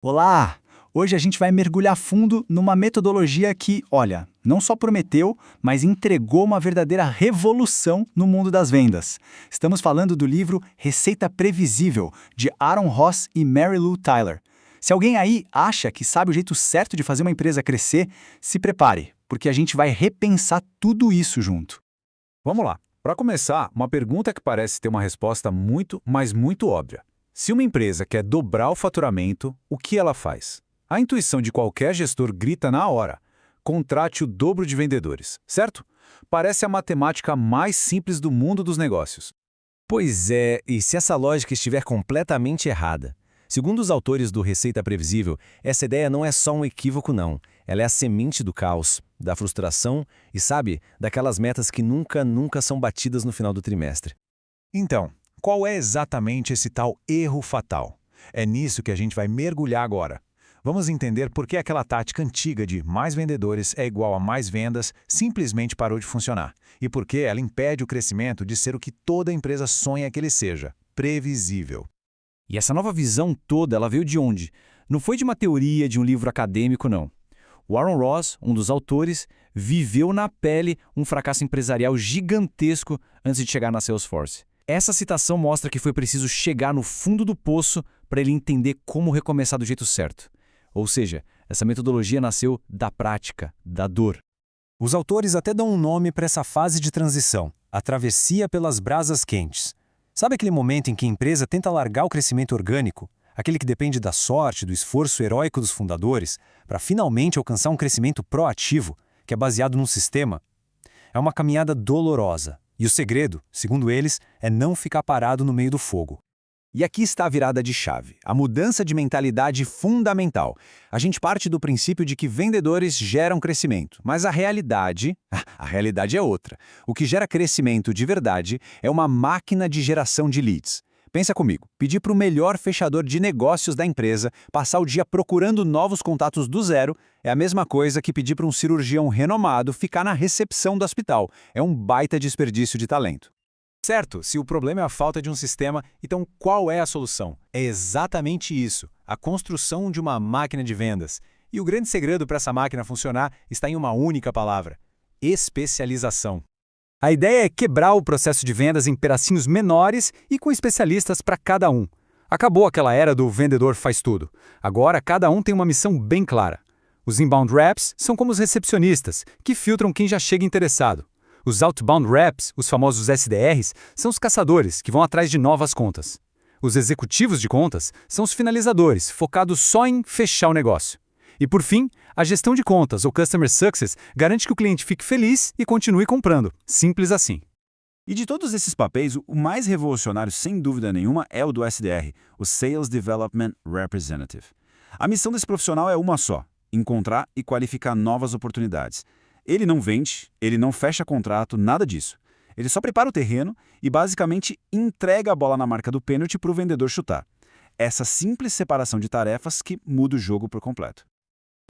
Olá! Hoje a gente vai mergulhar fundo numa metodologia que, olha, não só prometeu, mas entregou uma verdadeira revolução no mundo das vendas. Estamos falando do livro Receita Previsível, de Aaron Ross e Mary Lou Tyler. Se alguém aí acha que sabe o jeito certo de fazer uma empresa crescer, se prepare, porque a gente vai repensar tudo isso junto. Vamos lá. Para começar, uma pergunta que parece ter uma resposta muito, mas muito óbvia. Se uma empresa quer dobrar o faturamento, o que ela faz? A intuição de qualquer gestor grita na hora: contrate o dobro de vendedores, certo? Parece a matemática mais simples do mundo dos negócios. Pois é, e se essa lógica estiver completamente errada? Segundo os autores do Receita Previsível, essa ideia não é só um equívoco, não. Ela é a semente do caos, da frustração e, sabe, daquelas metas que nunca são batidas no final do trimestre. Então, qual é exatamente esse tal erro fatal? É nisso que a gente vai mergulhar agora. Vamos entender por que aquela tática antiga de mais vendedores é igual a mais vendas simplesmente parou de funcionar. E por que ela impede o crescimento de ser o que toda empresa sonha que ele seja: previsível. E essa nova visão toda, ela veio de onde? Não foi de uma teoria, de um livro acadêmico, não. O Aaron Ross, um dos autores, viveu na pele um fracasso empresarial gigantesco antes de chegar na Salesforce. Essa citação mostra que foi preciso chegar no fundo do poço para ele entender como recomeçar do jeito certo. Ou seja, essa metodologia nasceu da prática, da dor. Os autores até dão um nome para essa fase de transição: a travessia pelas brasas quentes. Sabe aquele momento em que a empresa tenta largar o crescimento orgânico, aquele que depende da sorte, do esforço heróico dos fundadores, para finalmente alcançar um crescimento proativo, que é baseado num sistema? É uma caminhada dolorosa, e o segredo, segundo eles, é não ficar parado no meio do fogo. E aqui está a virada de chave, a mudança de mentalidade fundamental. A gente parte do princípio de que vendedores geram crescimento, mas a realidade é outra. O que gera crescimento de verdade é uma máquina de geração de leads. Pensa comigo, pedir para o melhor fechador de negócios da empresa passar o dia procurando novos contatos do zero é a mesma coisa que pedir para um cirurgião renomado ficar na recepção do hospital. É um baita desperdício de talento. Certo, se o problema é a falta de um sistema, então qual é a solução? É exatamente isso, a construção de uma máquina de vendas. E o grande segredo para essa máquina funcionar está em uma única palavra: especialização. A ideia é quebrar o processo de vendas em pedacinhos menores e com especialistas para cada um. Acabou aquela era do vendedor faz tudo. Agora, cada um tem uma missão bem clara. Os inbound reps são como os recepcionistas, que filtram quem já chega interessado. Os outbound reps, os famosos SDRs, são os caçadores, que vão atrás de novas contas. Os executivos de contas são os finalizadores, focados só em fechar o negócio. E por fim, a gestão de contas, ou Customer Success, garante que o cliente fique feliz e continue comprando. Simples assim. E de todos esses papéis, o mais revolucionário, sem dúvida nenhuma, é o do SDR, o Sales Development Representative. A missão desse profissional é uma só: encontrar e qualificar novas oportunidades. Ele não vende, ele não fecha contrato, nada disso. Ele só prepara o terreno e basicamente entrega a bola na marca do pênalti para o vendedor chutar. Essa simples separação de tarefas que muda o jogo por completo.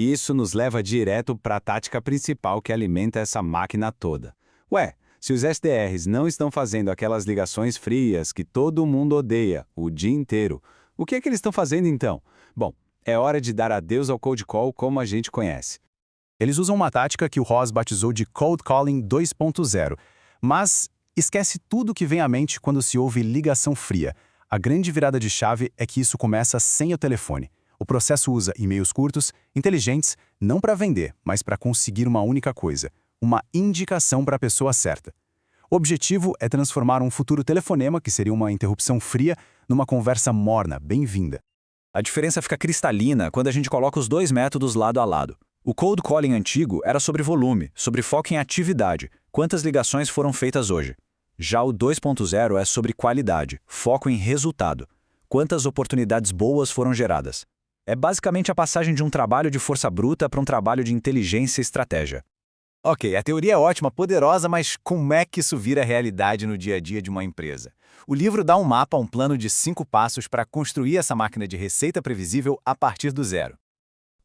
Isso nos leva direto para a tática principal que alimenta essa máquina toda. Ué, se os SDRs não estão fazendo aquelas ligações frias que todo mundo odeia o dia inteiro, o que é que eles estão fazendo então? Bom, é hora de dar adeus ao cold call como a gente conhece. Eles usam uma tática que o Ross batizou de Cold Calling 2.0, mas esquece tudo que vem à mente quando se ouve ligação fria. A grande virada de chave é que isso começa sem o telefone. O processo usa e-mails curtos, inteligentes, não para vender, mas para conseguir uma única coisa: uma indicação para a pessoa certa. O objetivo é transformar um futuro telefonema, que seria uma interrupção fria, numa conversa morna, bem-vinda. A diferença fica cristalina quando a gente coloca os dois métodos lado a lado. O cold calling antigo era sobre volume, sobre foco em atividade, quantas ligações foram feitas hoje. Já o 2.0 é sobre qualidade, foco em resultado, quantas oportunidades boas foram geradas. É basicamente a passagem de um trabalho de força bruta para um trabalho de inteligência e estratégia. Ok, a teoria é ótima, poderosa, mas como é que isso vira realidade no dia a dia de uma empresa? O livro dá um mapa, um plano de 5 passos para construir essa máquina de receita previsível a partir do zero.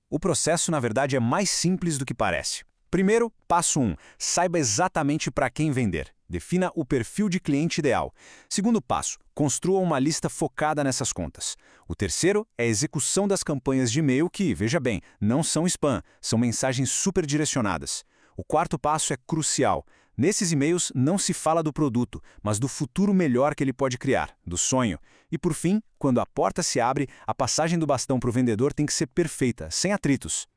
O processo, na verdade, é mais simples do que parece. Primeiro, passo 1. Saiba exatamente para quem vender. Defina o perfil de cliente ideal. Segundo passo, construa uma lista focada nessas contas. O terceiro é a execução das campanhas de e-mail que, veja bem, não são spam, são mensagens super direcionadas. O quarto passo é crucial. Nesses e-mails não se fala do produto, mas do futuro melhor que ele pode criar, do sonho. E por fim, quando a porta se abre, a passagem do bastão para o vendedor tem que ser perfeita, sem atritos.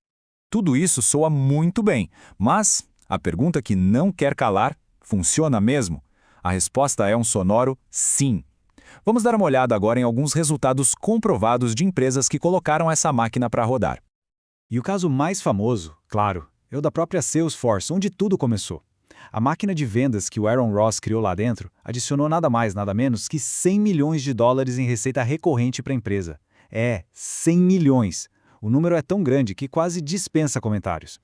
Tudo isso soa muito bem, mas a pergunta que não quer calar: funciona mesmo? A resposta é um sonoro sim. Vamos dar uma olhada agora em alguns resultados comprovados de empresas que colocaram essa máquina para rodar. E o caso mais famoso, claro, é o da própria Salesforce, onde tudo começou. A máquina de vendas que o Aaron Ross criou lá dentro adicionou nada mais, nada menos que $100 milhões em receita recorrente para a empresa. 100 milhões. O número é tão grande que quase dispensa comentários.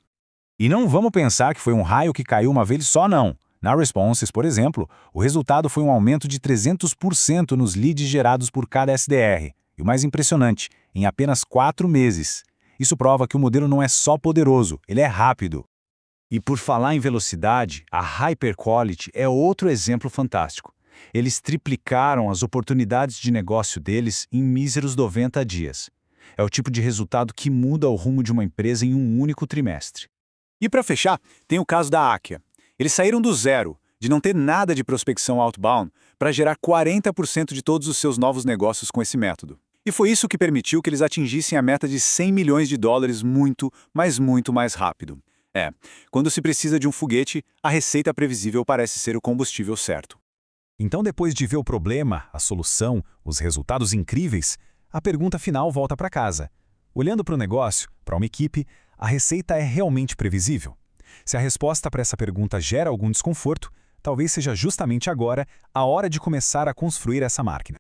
E não vamos pensar que foi um raio que caiu uma vez só, não. Na Responses, por exemplo, o resultado foi um aumento de 300% nos leads gerados por cada SDR. E o mais impressionante, em apenas 4 meses. Isso prova que o modelo não é só poderoso, ele é rápido. E por falar em velocidade, a Hyperquality é outro exemplo fantástico. Eles triplicaram as oportunidades de negócio deles em míseros 90 dias. É o tipo de resultado que muda o rumo de uma empresa em um único trimestre. E para fechar, tem o caso da Akia. Eles saíram do zero, de não ter nada de prospecção outbound, para gerar 40% de todos os seus novos negócios com esse método. E foi isso que permitiu que eles atingissem a meta de $100 milhões muito, mas muito mais rápido. Quando se precisa de um foguete, a receita previsível parece ser o combustível certo. Então, depois de ver o problema, a solução, os resultados incríveis, a pergunta final volta para casa. Olhando para o negócio, para uma equipe, a receita é realmente previsível? Se a resposta para essa pergunta gera algum desconforto, talvez seja justamente agora a hora de começar a construir essa máquina.